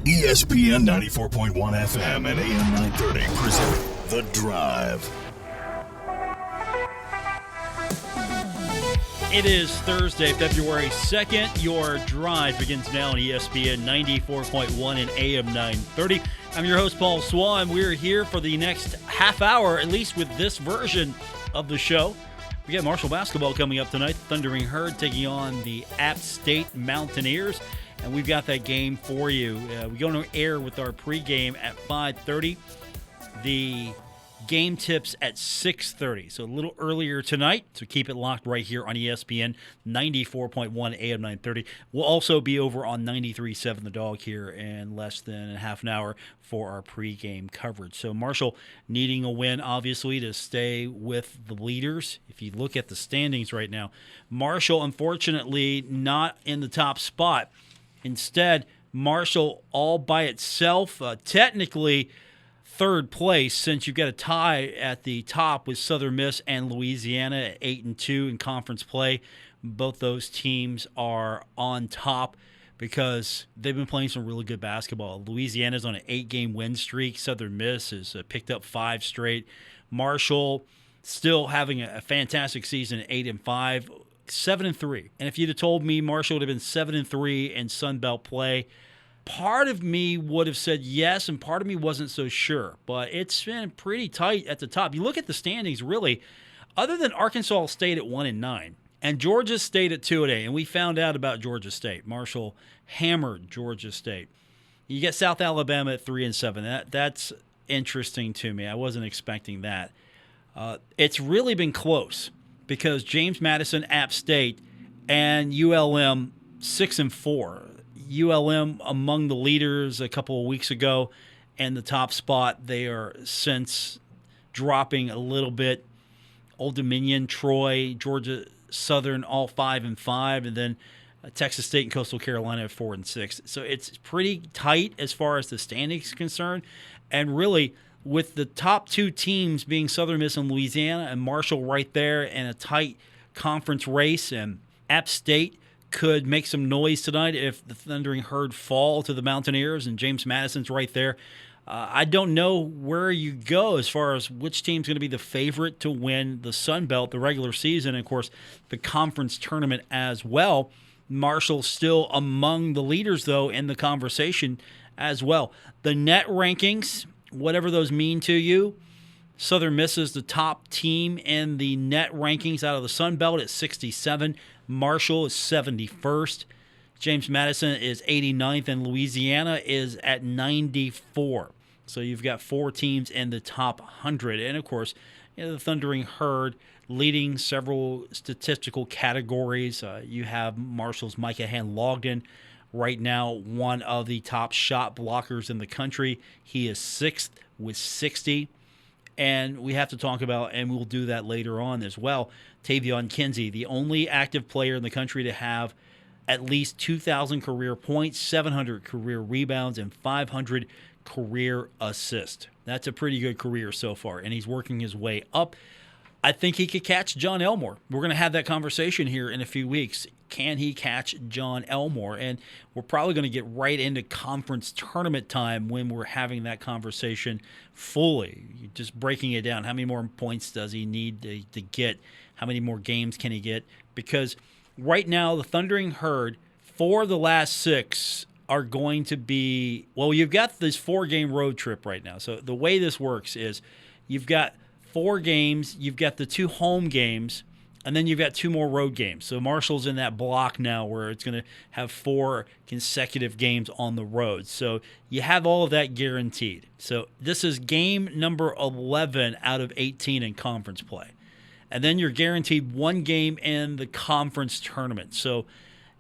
ESPN 94.1 FM and AM 930 present The Drive. It is Thursday, February 2nd. Your drive begins now on ESPN 94.1 and AM 930. I'm your host, Paul Swann. We're here for the next half hour, at least with this version of the show. We got Marshall basketball coming up tonight. Thundering Herd taking on the App State Mountaineers. And we've got that game for you. We go on air with our pregame at 5:30. The game tips at 6:30, so a little earlier tonight. So keep it locked right here on ESPN 94.1 AM 930. We'll also be over on 93.7 The Dog here in less than a half an hour for our pregame coverage. So Marshall needing a win, obviously, to stay with the leaders. If you look at the standings right now, Marshall, unfortunately, not in the top spot. Instead, Marshall all by itself, technically third place, since you've got a tie at the top with Southern Miss and Louisiana at 8-2 in conference play. Both those teams are on top because they've been playing some really good basketball. Louisiana's on an 8-game win streak. Southern Miss has picked up 5 straight. Marshall still having a fantastic season at 8-5, 7-3. And if you'd have told me Marshall would have been 7-3 in Sun Belt play, part of me would have said yes, and part of me wasn't so sure. But it's been pretty tight at the top. You look at the standings, really, other than Arkansas State at 1-9, and Georgia State at 2-8, and we found out about Georgia State. Marshall hammered Georgia State. You get South Alabama at 3-7. That's interesting to me. I wasn't expecting that. It's really been close because James Madison, App State, and ULM 6-4. ULM among the leaders a couple of weeks ago, and the top spot. They are since dropping a little bit. Old Dominion, Troy, Georgia Southern, all 5-5, and then Texas State and Coastal Carolina at 4-6. So it's pretty tight as far as the standings is concerned, and really with the top 2 teams being Southern Miss and Louisiana and Marshall right there in a tight conference race, and App State could make some noise tonight if the Thundering Herd fall to the Mountaineers, and James Madison's right there. I don't know where you go as far as which team's going to be the favorite to win the Sun Belt, the regular season, and, of course, the conference tournament as well. Marshall's still among the leaders, though, in the conversation as well. The net rankings, whatever those mean to you, Southern Miss is the top team in the net rankings out of the Sun Belt at 67. Marshall is 71st. James Madison is 89th, and Louisiana is at 94. So you've got 4 teams in the top 100. And, of course, the Thundering Herd leading several statistical categories. You have Marshall's Micah Hand-Logden, right now one of the top shot blockers in the country. He is 6th with 60. And we have to talk about, and we'll do that later on as well, Tavion Kinsey, the only active player in the country to have at least 2,000 career points, 700 career rebounds, and 500 career assists. That's a pretty good career so far, and he's working his way up. I think he could catch John Elmore. We're going to have that conversation here in a few weeks. Can he catch John Elmore? And we're probably going to get right into conference tournament time when we're having that conversation fully. Just breaking it down. How many more points does he need to get? How many more games can he get? Because right now, the Thundering Herd, for the last 6, are going to be, well, you've got this 4-game road trip right now. So the way this works is you've got 4 games, you've got the 2 home games, and then you've got 2 more road games. So Marshall's in that block now where it's going to have 4 consecutive games on the road. So you have all of that guaranteed. So this is game number 11 out of 18 in conference play. And then you're guaranteed 1 game in the conference tournament. So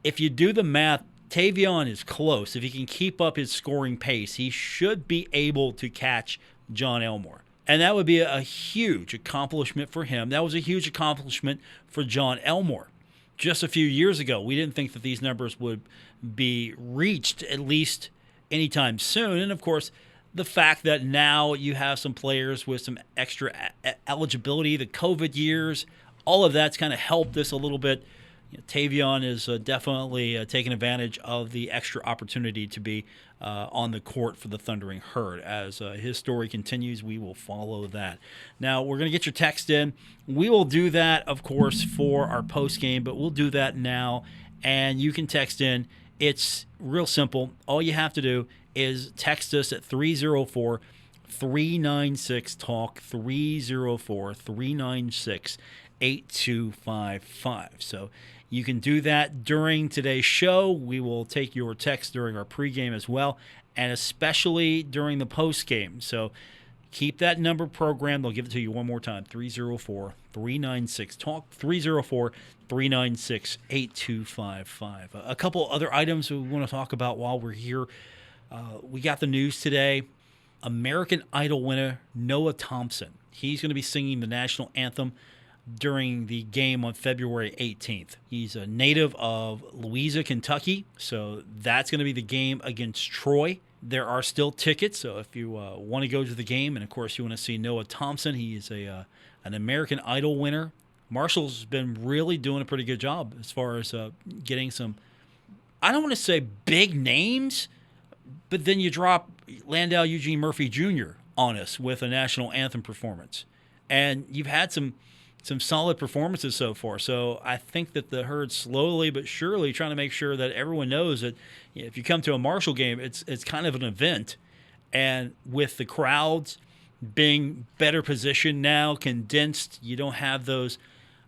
if you do the math, Tavion is close. If he can keep up his scoring pace, he should be able to catch John Elmore. And that would be a huge accomplishment for him. That was a huge accomplishment for John Elmore. Just a few years ago, we didn't think that these numbers would be reached, at least anytime soon. And, of course, the fact that now you have some players with some extra eligibility, the COVID years, all of that's kind of helped this a little bit Tavion is definitely taking advantage of the extra opportunity to be on the court for the Thundering Herd. As his story continues, we will follow that. Now, we're going to get your text in. We will do that, of course, for our post game, but we'll do that now, and you can text in. It's real simple. All you have to do is text us at 304-396-TALK, 304-396-8255. So you can do that during today's show. We will take your text during our pregame as well, and especially during the postgame. So keep that number programmed. They'll give it to you one more time, 304-396-TALK, 304-396-8255. A couple other items we want to talk about while we're here. We got the news today. American Idol winner Noah Thompson. He's going to be singing the national anthem during the game on February 18th. He's a native of Louisa, Kentucky, so that's going to be the game against Troy. There are still tickets, so if you want to go to the game, and of course you want to see Noah Thompson, he is an American Idol winner. Marshall's been really doing a pretty good job as far as getting some, I don't want to say big names, but then you drop Landau Eugene Murphy Jr. on us with a national anthem performance. And you've had some solid performances so far. So I think that the Herd slowly but surely trying to make sure that everyone knows that if you come to a Marshall game, it's kind of an event. And with the crowds being better positioned now, condensed, you don't have those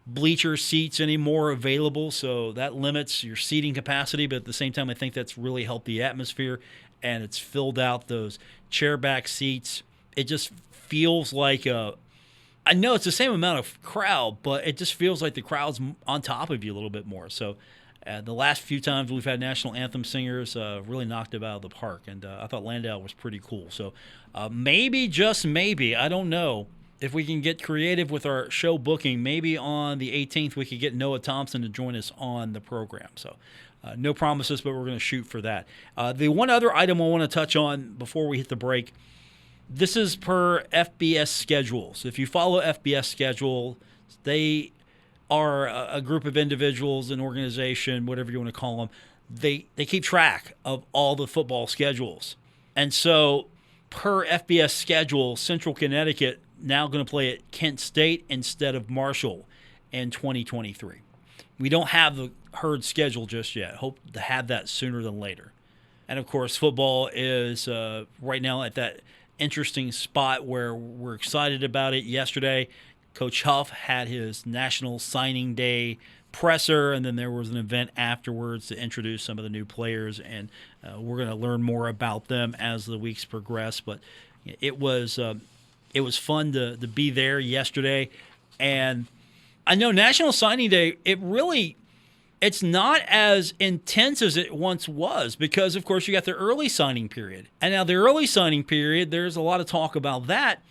bleacher seats anymore available, so that limits your seating capacity, but at the same time I think that's really helped the atmosphere, and it's filled out those chairback seats. It just feels like I know it's the same amount of crowd, but it just feels like the crowd's on top of you a little bit more. So the last few times we've had national anthem singers really knocked it out of the park, and I thought Landau was pretty cool. So maybe, just maybe, I don't know, if we can get creative with our show booking, maybe on the 18th we could get Noah Thompson to join us on the program. So no promises, but we're going to shoot for that. The one other item I want to touch on before we hit the break, this is per FBS schedules. If you follow FBS schedule, they are a group of individuals, an organization, whatever you want to call them. They keep track of all the football schedules. And so per FBS schedule, Central Connecticut now going to play at Kent State instead of Marshall in 2023. We don't have the Herd schedule just yet. Hope to have that sooner than later. And, of course, football is right now at that interesting spot where we're excited about it. Yesterday, Coach Huff had his National Signing Day presser, and then there was an event afterwards to introduce some of the new players, and we're going to learn more about them as the weeks progress. But it was fun to be there yesterday. And I know National Signing Day, it's not as intense as it once was because, of course, you got the early signing period. And now the early signing period, there's a lot of talk about that,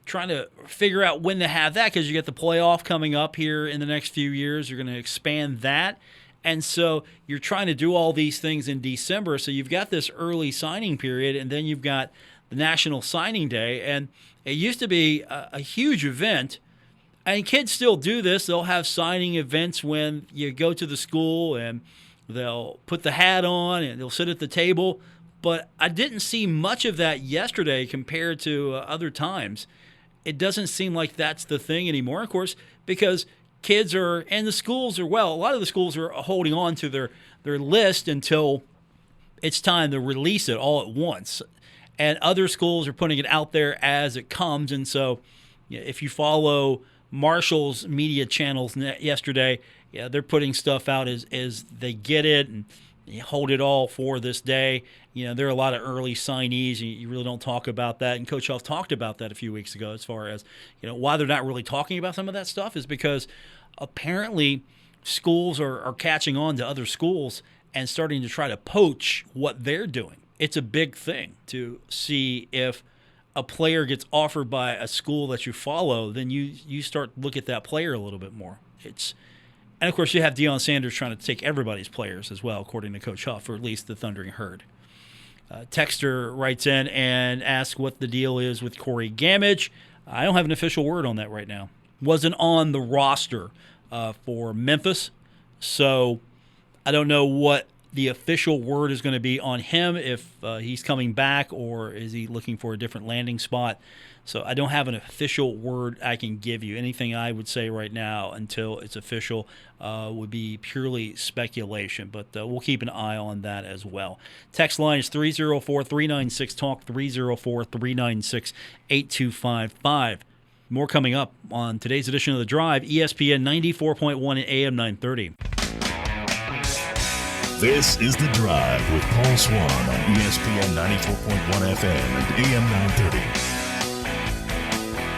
trying to figure out when to have that because you got the playoff coming up here in the next few years. You're going to expand that. And so you're trying to do all these things in December. So you've got this early signing period, and then you've got the National Signing Day. And it used to be a huge event. And kids still do this. They'll have signing events when you go to the school, and they'll put the hat on and they'll sit at the table. But I didn't see much of that yesterday compared to other times. It doesn't seem like that's the thing anymore, of course, because kids are, and the schools are, well, a lot of the schools are holding on to their list until it's time to release it all at once. And other schools are putting it out there as it comes. And so if you follow Marshall's media channels yesterday, they're putting stuff out as they get it and hold it all for this day. There are a lot of early signees. You really don't talk about that. And Coach Huff talked about that a few weeks ago as far as, why they're not really talking about some of that stuff is because apparently schools are catching on to other schools and starting to try to poach what they're doing. It's a big thing to see if a player gets offered by a school that you follow, then you start to look at that player a little bit more. And, of course, you have Deion Sanders trying to take everybody's players as well, according to Coach Huff, or at least the Thundering Herd. Texter writes in and asks what the deal is with Corey Gamage. I don't have an official word on that right now. Wasn't on the roster for Memphis. So I don't know what the official word is going to be on him, if he's coming back or is he looking for a different landing spot. So I don't have an official word I can give you. Anything I would say right now until it's official would be purely speculation, but we'll keep an eye on that as well. Text line is 304-396-TALK, 304-396-8255. More coming up on today's edition of The Drive, ESPN 94.1 and AM 930. This is The Drive with Paul Swann on ESPN 94.1 FM and AM 930.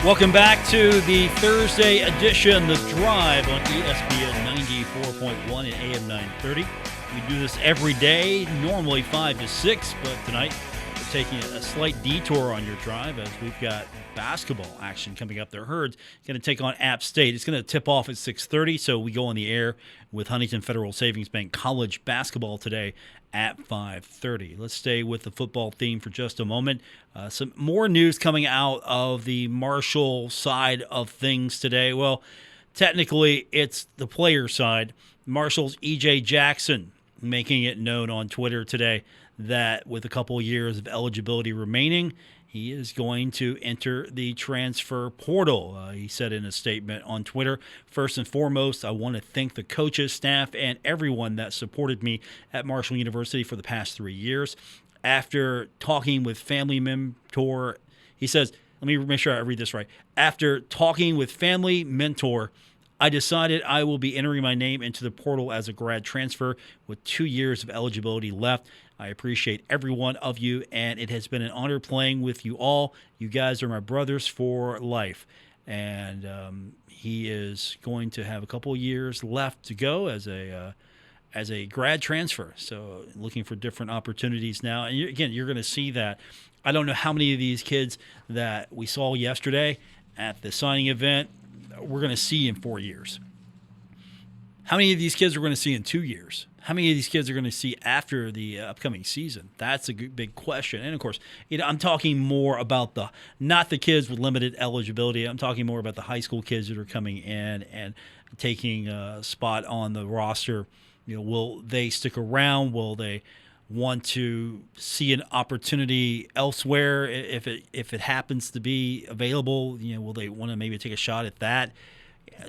Welcome back to the Thursday edition, The Drive on ESPN 94.1 and AM 930. We do this every day, normally 5 to 6, but tonight we're taking a slight detour on your drive as we've got basketball action coming up. The Herds going to take on App State. It's going to tip off at 6:30, so we go on the air with Huntington Federal Savings Bank college basketball today at 5:30. Let's stay with the football theme for just a moment. Some more news coming out of the Marshall side of things today. Well, technically, it's the player side. Marshall's E.J. Jackson making it known on Twitter today that with a couple years of eligibility remaining, he is going to enter the transfer portal. He said in a statement on Twitter, "First and foremost, I want to thank the coaches, staff, and everyone that supported me at Marshall University for the past 3 years. After talking with family mentor," he says, let me make sure I read this right. "After talking with family mentor, I decided I will be entering my name into the portal as a grad transfer with 2 years of eligibility left. I appreciate every one of you, and it has been an honor playing with you all. You guys are my brothers for life." And he is going to have a couple years left to go as a grad transfer. So looking for different opportunities now. And again, you're going to see that. I don't know how many of these kids that we saw yesterday at the signing event we're going to see in 4 years. How many of these kids are going to see in 2 years? How many of these kids are going to see after the upcoming season? That's a big question. And, of course, I'm talking more about not the kids with limited eligibility. I'm talking more about the high school kids that are coming in and taking a spot on the roster. Will they stick around? Will they want to see an opportunity elsewhere if it happens to be available? Will they want to maybe take a shot at that?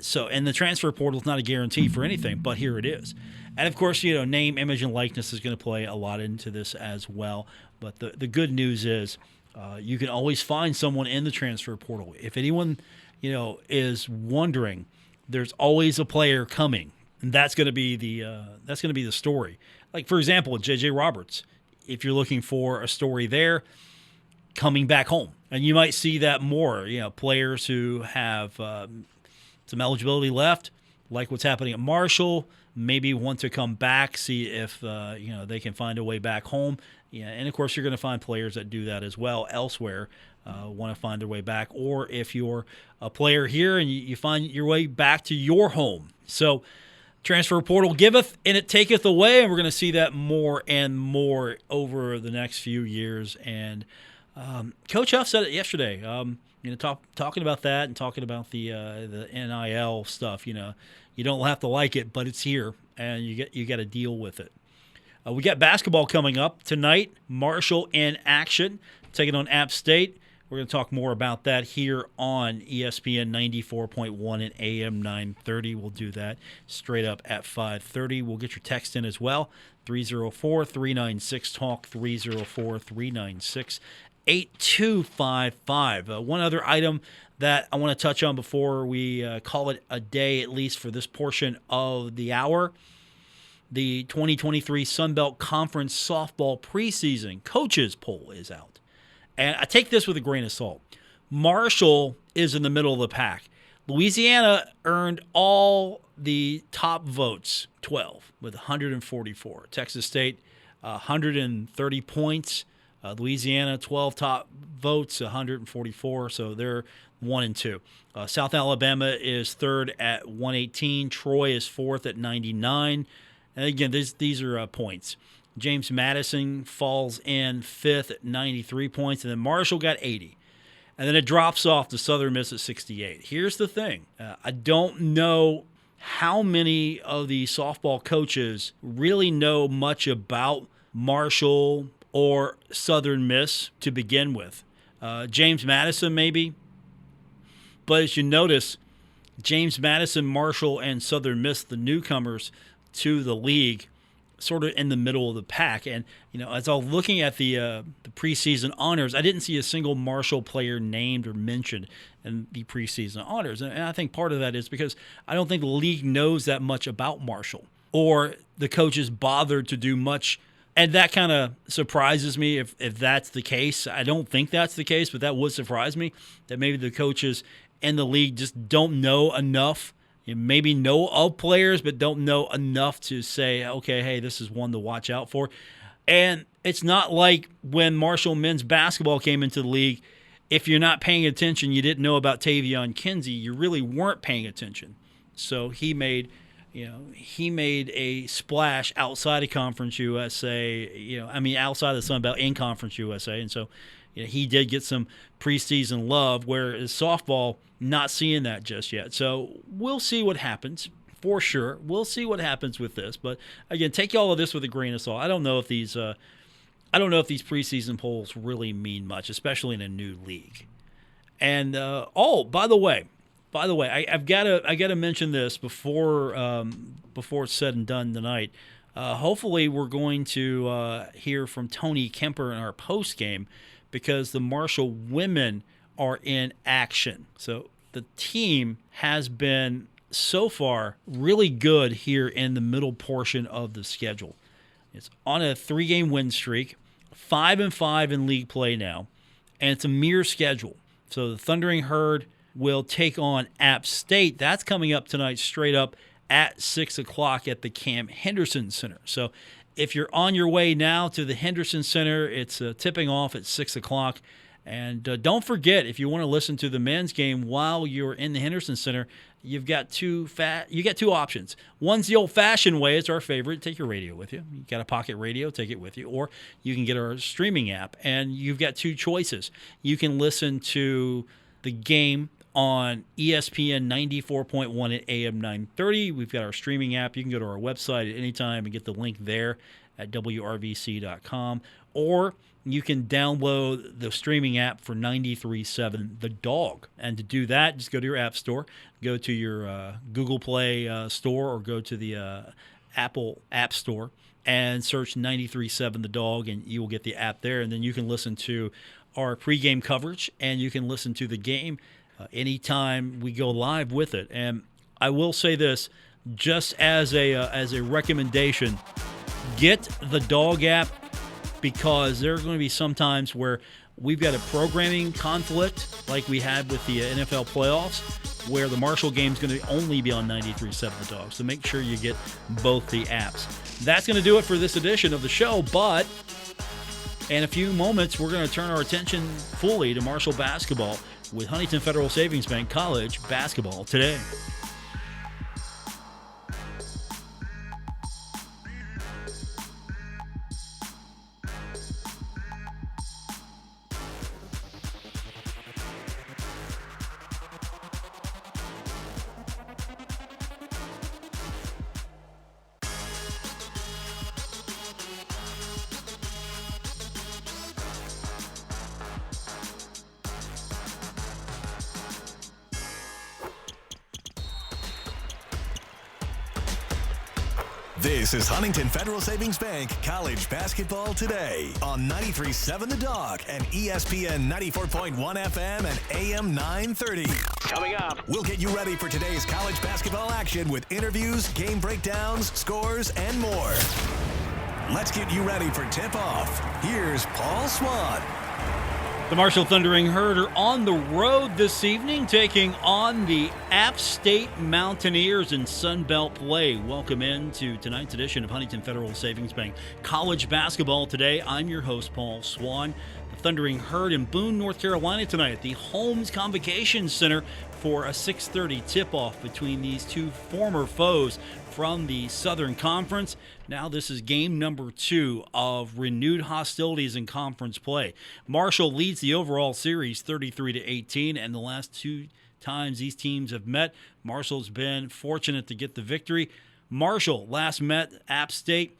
So, and the transfer portal is not a guarantee for anything, but here it is. And of course, name, image, and likeness is going to play a lot into this as well. But the good news is you can always find someone in the transfer portal. If anyone, is wondering, there's always a player coming, and that's going to be the story. Like, for example, J.J. Roberts, if you're looking for a story there, coming back home. And you might see that more, players who have some eligibility left, like what's happening at Marshall, maybe want to come back, see if they can find a way back home. Yeah, and of course you're going to find players that do that as well elsewhere, want to find their way back. Or if you're a player here and you find your way back to your home. So transfer portal giveth and it taketh away, and we're going to see that more and more over the next few years. And Coach Huff said it yesterday. Talking about that and talking about the NIL stuff. You don't have to like it, but it's here, and you got to deal with it. We got basketball coming up tonight. Marshall in action, taking on App State. We're going to talk more about that here on ESPN 94.1 and AM 930. We'll do that straight up at 5:30. We'll get your text in as well. 304-396-TALK, 304-396-8255. One other item that I want to touch on before we call it a day, at least for this portion of the hour. The 2023 Sun Belt Conference softball preseason coaches poll is out. And I take this with a grain of salt. Marshall is in the middle of the pack. Louisiana earned all the top votes, 12, with 144. Texas State, 130 points. Louisiana, 12 top votes, 144. So they're 1 and 2. South Alabama is third at 118. Troy is fourth at 99. And again, these are points. James Madison falls in fifth at 93 points, and then Marshall got 80. And then it drops off to Southern Miss at 68. Here's the thing. I don't know how many of the softball coaches really know much about Marshall or Southern Miss to begin with. James Madison, maybe. But as you notice, James Madison, Marshall, and Southern Miss, the newcomers to the league, sort of in the middle of the pack. And, as I was looking at the preseason honors, I didn't see a single Marshall player named or mentioned in the preseason honors. And I think part of that is because I don't think the league knows that much about Marshall, or the coaches bothered to do much. And that kind of surprises me if that's the case. I don't think that's the case, but that would surprise me, that maybe the coaches in the league just don't know enough. Maybe know of players, but don't know enough to say, okay, hey, this is one to watch out for. And it's not like when Marshall men's basketball came into the league, if you're not paying attention, you didn't know about Tavion Kinsey, you really weren't paying attention. So he made a splash outside of Conference USA, outside of the Sun Belt in Conference USA. And so he did get some preseason love, whereas softball, not seeing that just yet. So we'll see what happens, for sure. We'll see what happens with this. But again, take all of this with a grain of salt. I don't know if these preseason polls really mean much, especially in a new league. And by the way, I've got to mention this before it's said and done tonight. Hopefully, we're going to hear from Tony Kemper in our post game, because the Marshall women are in action. So the team has been so far really good here in the middle portion of the schedule. It's on a 3-game win streak, 5-5 in league play now, and it's a mirror schedule. So the Thundering Herd will take on App State. That's coming up tonight, straight up at 6 o'clock at the Cam Henderson Center. So if you're on your way now to the Henderson Center, it's tipping off at 6 o'clock. And don't forget, if you want to listen to the men's game while you're in the Henderson Center, you've got two options. One's the old-fashioned way. It's our favorite. Take your radio with you. You got a pocket radio, take it with you. Or you can get our streaming app, and you've got two choices. You can listen to the game on ESPN 94.1 at AM 930. We've got our streaming app. You can go to our website at any time and get the link there at WRVC.com. Or you can download the streaming app for 93.7 The Dog. And to do that, just go to your app store, go to your Google Play store, or go to the Apple App Store and search 93.7 The Dog, and you will get the app there. And then you can listen to our pregame coverage, and you can listen to the game anytime we go live with it. And I will say this, just as a recommendation, get the Dog app, because there are going to be some times where we've got a programming conflict like we had with the NFL playoffs, where the Marshall game is going to only be on 93.7 The Dog. So make sure you get both the apps. That's going to do it for this edition of the show, but in a few moments, we're going to turn our attention fully to Marshall basketball with Huntington Federal Savings Bank College Basketball Today. This is Huntington Federal Savings Bank College Basketball Today on 93.7 The Dog and ESPN 94.1 FM and AM 930. Coming up, we'll get you ready for today's college basketball action with interviews, game breakdowns, scores, and more. Let's get you ready for tip-off. Here's Paul Swann. The Marshall Thundering Herd are on the road this evening, taking on the App State Mountaineers in Sun Belt play. Welcome into tonight's edition of Huntington Federal Savings Bank College Basketball Today. I'm your host, Paul Swann. The Thundering Herd in Boone, North Carolina tonight at the Holmes Convocation Center for a 6:30 tip-off between these two former foes from the Southern Conference. Now this is game number 2 of renewed hostilities in conference play. Marshall leads the overall series 33-18, and the last two times these teams have met, Marshall's been fortunate to get the victory. Marshall last met App State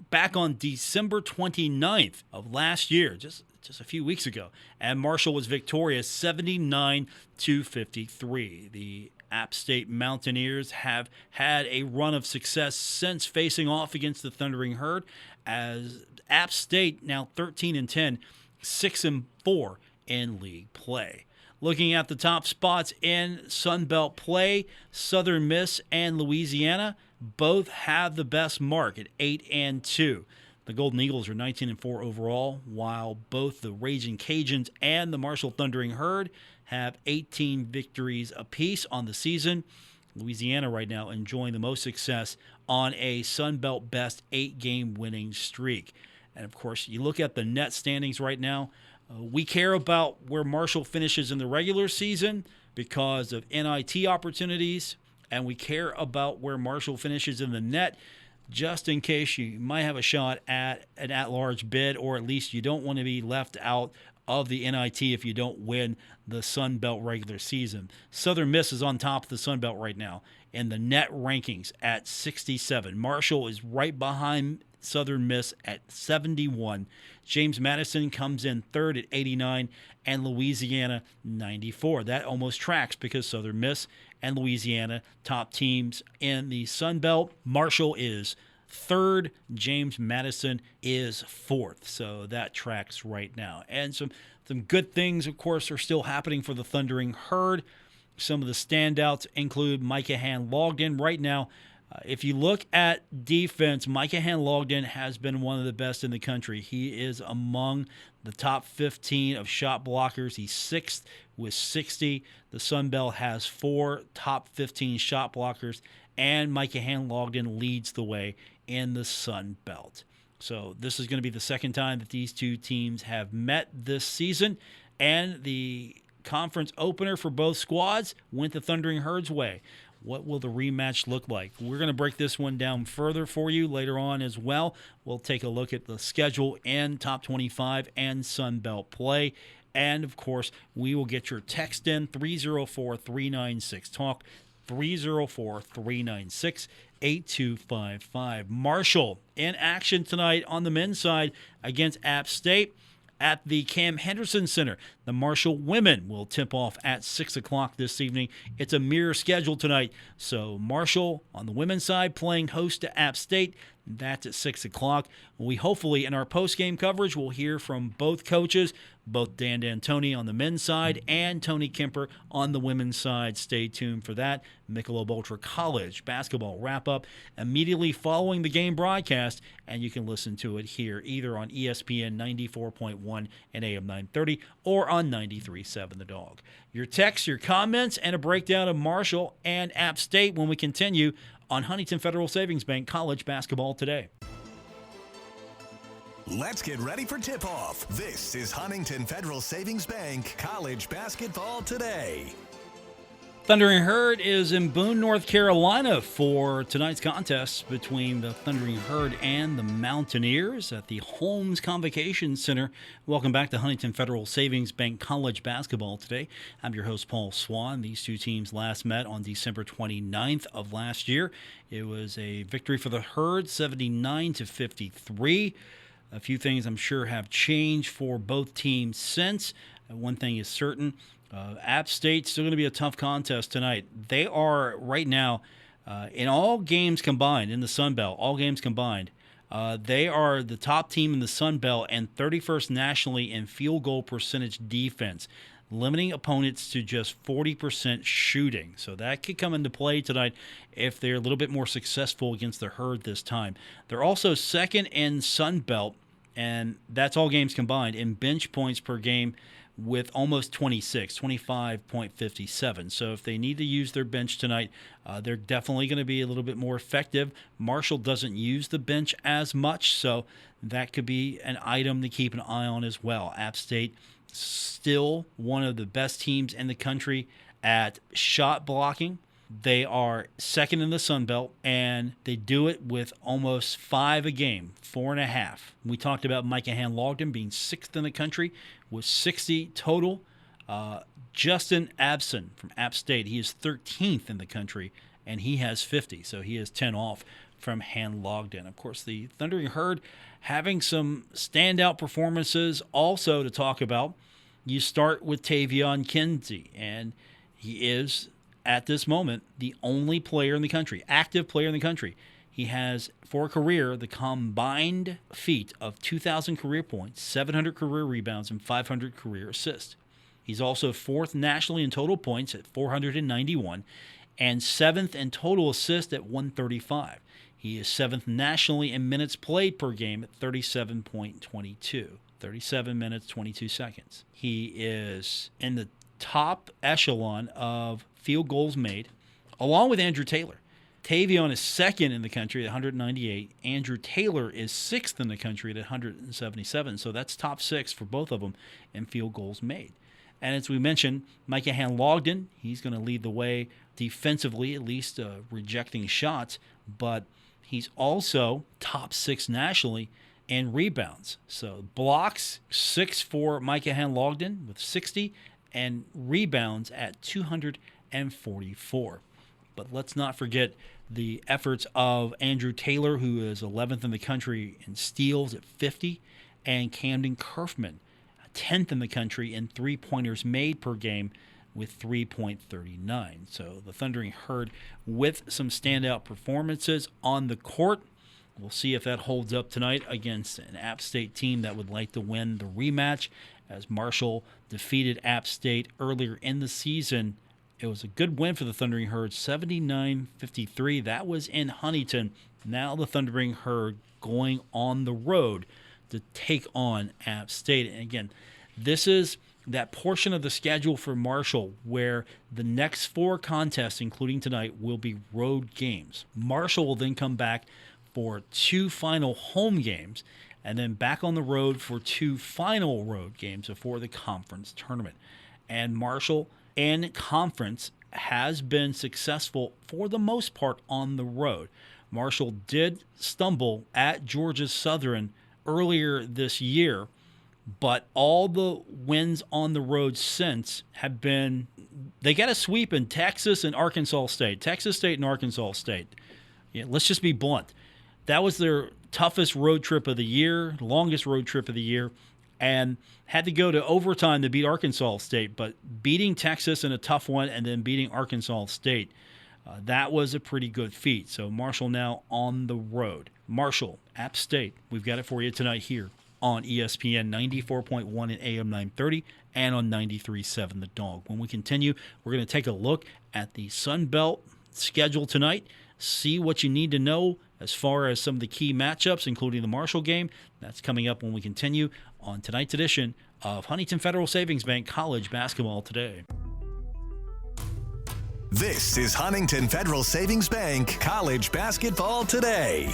back on December 29th of last year, just a few weeks ago, and Marshall was victorious 79-53. The App State Mountaineers have had a run of success since facing off against the Thundering Herd, as App State now 13-10, 6-4 in league play. Looking at the top spots in Sun Belt play, Southern Miss and Louisiana both have the best mark at 8-2. The Golden Eagles are 19-4 overall, while both the Raging Cajuns and the Marshall Thundering Herd have 18 victories apiece on the season. Louisiana right now enjoying the most success on a Sun Belt best 8-game winning streak. And of course, you look at the net standings right now. We care about where Marshall finishes in the regular season because of NIT opportunities, and we care about where Marshall finishes in the net just in case you might have a shot at an at-large bid, or at least you don't want to be left out of the NIT if you don't win the Sun Belt regular season. Southern Miss is on top of the Sun Belt right now in the net rankings at 67. Marshall is right behind Southern Miss at 71. James Madison comes in third at 89, and Louisiana 94. That almost tracks because Southern Miss and Louisiana, top teams in the Sun Belt. Marshall is third. James Madison is fourth. So that tracks right now. And some good things, of course, are still happening for the Thundering Herd. Some of the standouts include Micah Hand-Logden. Right now, if you look at defense, Micah Hand-Logden has been one of the best in the country. He is among the top 15 of shot blockers. He's sixth with 60. The Sun Belt has 4 top 15 shot blockers, and Micah Hand-Logden leads the way in the Sun Belt. So this is going to be the second time that these two teams have met this season, and the conference opener for both squads went the Thundering Herd's way. What will the rematch look like? We're going to break this one down further for you later on as well. We'll take a look at the schedule and top 25 and Sun Belt play. And, of course, we will get your text in, 304-396-TALK, 304-396-8255. Marshall in action tonight on the men's side against App State at the Cam Henderson Center. The Marshall women will tip off at 6 o'clock this evening. It's a mirror schedule tonight. So Marshall on the women's side playing host to App State. That's at 6 o'clock. We hopefully, in our post-game coverage, will hear from both coaches, both Dan D'Antoni on the men's side and Tony Kemper on the women's side. Stay tuned for that. Michelob Ultra College basketball wrap-up immediately following the game broadcast, and you can listen to it here either on ESPN 94.1 and AM 930 or on 93.7 The Dog. Your texts, your comments, and a breakdown of Marshall and App State when we continue on Huntington Federal Savings Bank College Basketball Today. Let's get ready for tip-off. This is Huntington Federal Savings Bank College Basketball Today. Thundering Herd is in Boone, North Carolina for tonight's contest between the Thundering Herd and the Mountaineers at the Holmes Convocation Center. Welcome back to Huntington Federal Savings Bank College Basketball Today. I'm your host, Paul Swann. These two teams last met on December 29th of last year. It was a victory for the Herd, 79-53. A few things I'm sure have changed for both teams since. One thing is certain. App State's still going to be a tough contest tonight. They are right now, in all games combined, in the Sun Belt, all games combined, they are the top team in the Sun Belt and 31st nationally in field goal percentage defense, limiting opponents to just 40% shooting. So that could come into play tonight if they're a little bit more successful against the Herd this time. They're also second in Sun Belt, and that's all games combined, in bench points per game, with almost 25.57. So if they need to use their bench tonight, they're definitely going to be a little bit more effective. Marshall doesn't use the bench as much, so that could be an item to keep an eye on as well. App State, still one of the best teams in the country at shot blocking. They are second in the Sun Belt, and they do it with almost 5 a game, 4.5. We talked about Micah Hand-Logden being sixth in the country with 60 total. Justin Abson from App State, he is 13th in the country, and he has 50, so he is 10 off from Han Logden. Of course, the Thundering Herd having some standout performances also to talk about. You start with Tavion Kinsey, and he is, at this moment, the only player in the country, active player in the country. He has, for a career, the combined feat of 2,000 career points, 700 career rebounds, and 500 career assists. He's also 4th nationally in total points at 491 and 7th in total assists at 135. He is 7th nationally in minutes played per game at 37.22. 37 minutes, 22 seconds. He is in the top echelon of field goals made, along with Andrew Taylor. Tavion is 2nd in the country at 198. Andrew Taylor is 6th in the country at 177. So that's top 6 for both of them in field goals made. And as we mentioned, Micah Han-Logden, he's going to lead the way defensively, at least rejecting shots, but he's also top 6 nationally in rebounds. So blocks, 6 for Micah Han-Logden with 60, and rebounds at 244. But let's not forget the efforts of Andrew Taylor, who is 11th in the country in steals at 50, and Camden Kerfman, 10th in the country in three-pointers made per game with 3.39. So the Thundering Herd with some standout performances on the court. We'll see if that holds up tonight against an App State team that would like to win the rematch, as Marshall defeated App State earlier in the season. It was a good win for the Thundering Herd, 79-53. That was in Huntington. Now the Thundering Herd going on the road to take on App State. And again, this is that portion of the schedule for Marshall where the next 4 contests, including tonight, will be road games. Marshall will then come back for 2 final home games, and then back on the road for 2 final road games before the conference tournament. And Marshall in conference has been successful for the most part on the road. Marshall did stumble at Georgia Southern earlier this year, but all the wins on the road since have been, they got a sweep in Texas and Arkansas State. Texas State and Arkansas State. Yeah, let's just be blunt. That was their toughest road trip of the year, longest road trip of the year, and had to go to overtime to beat Arkansas State. But beating Texas in a tough one and then beating Arkansas State, that was a pretty good feat. So Marshall now on the road. Marshall, App State, we've got it for you tonight here on ESPN 94.1 and AM 930 and on 93.7 The Dog. When we continue, we're going to take a look at the Sun Belt schedule tonight, see what you need to know as far as some of the key matchups, including the Marshall game. That's coming up when we continue on tonight's edition of Huntington Federal Savings Bank College Basketball Today. This is Huntington Federal Savings Bank College Basketball Today.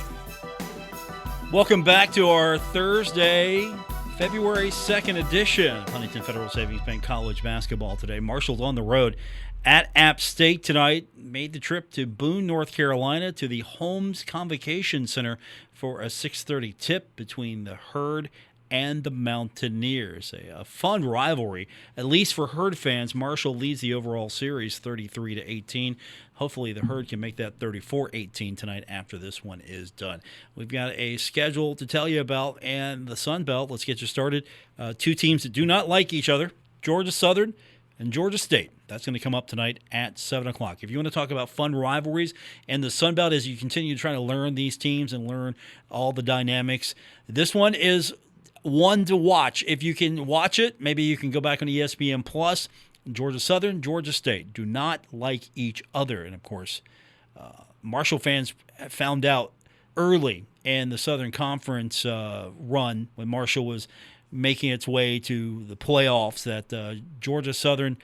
Welcome back to our Thursday, February 2nd edition of Huntington Federal Savings Bank College Basketball Today. Marshall's on the road at App State tonight. Made the trip to Boone, North Carolina, to the Holmes Convocation Center for a 6:30 tip between the Herd and the Mountaineers. A fun rivalry, at least for Herd fans. Marshall leads the overall series 33-18. Hopefully the Herd can make that 34-18 tonight after this one is done. We've got a schedule to tell you about, and the Sun Belt, let's get you started. 2 teams that do not like each other, Georgia Southern and Georgia State. That's going to come up tonight at 7 o'clock. If you want to talk about fun rivalries and the Sun Belt as you continue to try to learn these teams and learn all the dynamics, this one is one to watch. If you can watch it, maybe you can go back on ESPN Plus. Georgia Southern, Georgia State do not like each other. And, of course, Marshall fans found out early in the Southern Conference run when Marshall was making its way to the playoffs that Georgia Southern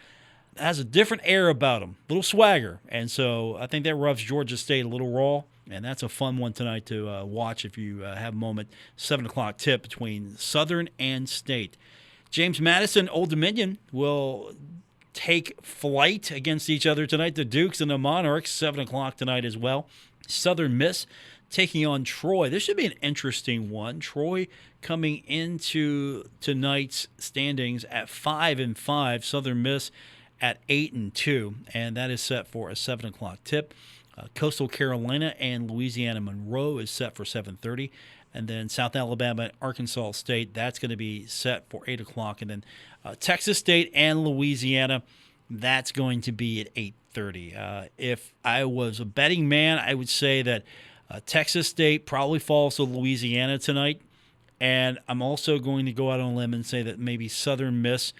has a different air about them, a little swagger. And so I think that rubs Georgia State a little raw. And that's a fun one tonight to watch if you have a moment. 7 o'clock tip between Southern and State. James Madison, Old Dominion will take flight against each other tonight. The Dukes and the Monarchs, 7 o'clock tonight as well. Southern Miss taking on Troy. This should be an interesting one. Troy coming into tonight's standings at 5-5. Southern Miss at 8-2, and that is set for a 7 o'clock tip. Coastal Carolina and Louisiana Monroe is set for 7:30. And then South Alabama and Arkansas State, that's going to be set for 8 o'clock. And then Texas State and Louisiana, that's going to be at 8:30. If I was a betting man, I would say that Texas State probably falls to Louisiana tonight. And I'm also going to go out on a limb and say that maybe Southern Miss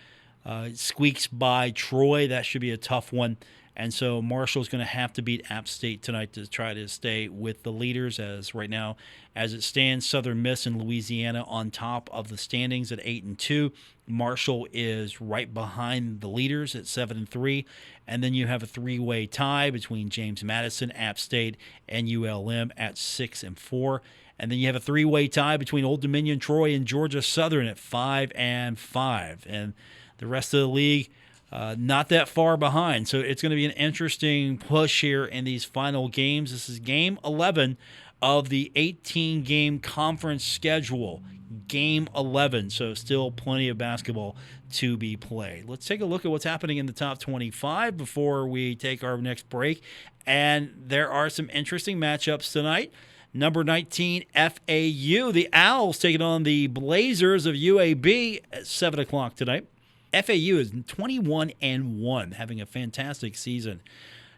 squeaks by Troy. That should be a tough one. And so Marshall's going to have to beat App State tonight to try to stay with the leaders. As right now, as it stands, Southern Miss and Louisiana on top of the standings at 8-2. Marshall is right behind the leaders at 7-3. And then you have a three-way tie between James Madison, App State, and ULM at 6-4. And then you have a three-way tie between Old Dominion, Troy, and Georgia Southern at 5-5. And the rest of the league, not that far behind. So it's going to be an interesting push here in these final games. This is game 11 of the 18-game conference schedule. Game 11, so still plenty of basketball to be played. Let's take a look at what's happening in the top 25 before we take our next break. And there are some interesting matchups tonight. Number 19, FAU. The Owls taking on the Blazers of UAB at 7 o'clock tonight. FAU is 21-1, having a fantastic season.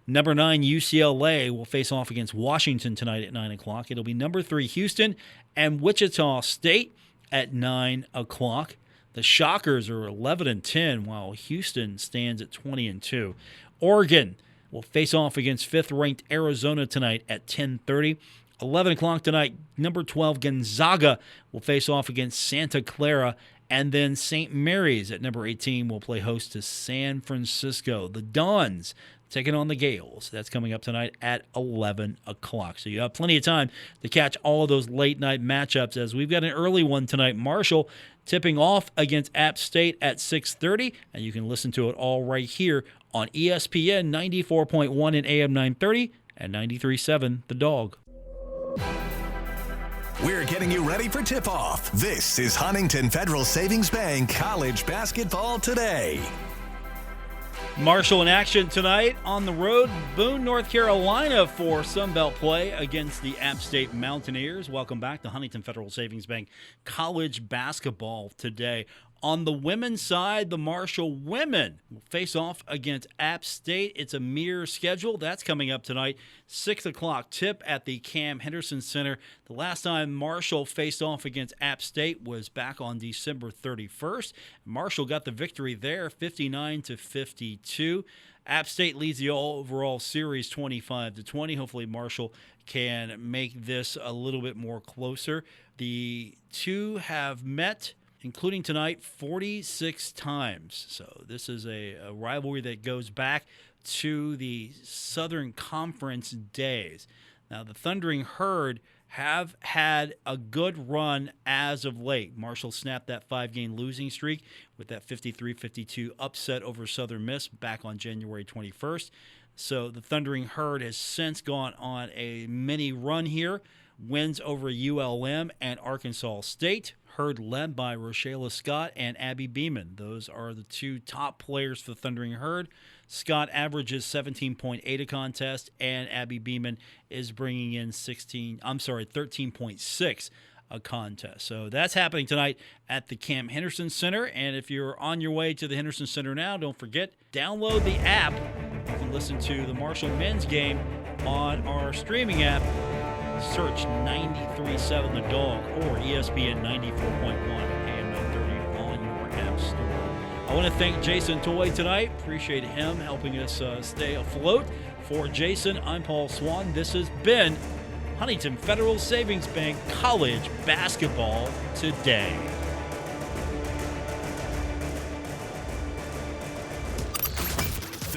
Number 9, UCLA will face off against Washington tonight at 9 o'clock. It'll be number 3, Houston, and Wichita State at 9 o'clock. The Shockers are 11-10, while Houston stands at 20-2. Oregon will face off against 5th-ranked Arizona tonight at 10:30. 11 o'clock tonight, number 12, Gonzaga will face off against Santa Clara. And then St. Mary's at number 18 will play host to San Francisco. The Dons taking on the Gales. That's coming up tonight at 11 o'clock. So you have plenty of time to catch all of those late-night matchups, as we've got an early one tonight. Marshall tipping off against App State at 6:30, and you can listen to it all right here on ESPN 94.1 and AM 930 and 93.7 The Dog. We're getting you ready for tip-off. This is Huntington Federal Savings Bank College Basketball Today. Marshall in action tonight on the road, Boone, North Carolina for Sunbelt play against the App State Mountaineers. Welcome back to Huntington Federal Savings Bank College Basketball Today. On the women's side, the Marshall women will face off against App State. It's a mirror schedule. That's coming up tonight. 6 o'clock tip at the Cam Henderson Center. The last time Marshall faced off against App State was back on December 31st. Marshall got the victory there, 59-52. App State leads the overall series 25-20. Hopefully Marshall can make this a little bit more closer. The two have met, including tonight, 46 times. So this is a rivalry that goes back to the Southern Conference days. Now, the Thundering Herd have had a good run as of late. Marshall snapped that 5-game losing streak with that 53-52 upset over Southern Miss back on January 21st. So the Thundering Herd has since gone on a mini run here. Wins over ULM and Arkansas State. Herd led by Rochella Scott and Abby Beeman. Those are the two top players for the Thundering Herd. Scott averages 17.8 a contest, and Abby Beeman is bringing in 13.6 a contest. So that's happening tonight at the Cam Henderson Center. And if you're on your way to the Henderson Center now, don't forget, download the app. You can listen to the Marshall men's game on our streaming app. Search 93.7 The Dog or ESPN 94.1 AM 930 on your app store. I want to thank Jason Toy tonight. Appreciate him helping us stay afloat. For Jason, I'm Paul Swann. This has been Huntington Federal Savings Bank College Basketball Today.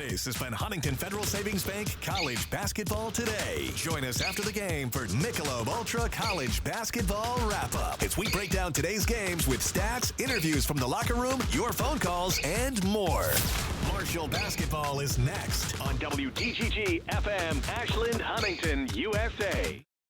This has been Huntington Federal Savings Bank College Basketball Today. Join us after the game for Michelob Ultra College Basketball Wrap-Up. It's we break down today's games with stats, interviews from the locker room, your phone calls, and more. Marshall basketball is next on WTGG FM, Ashland, Huntington, USA.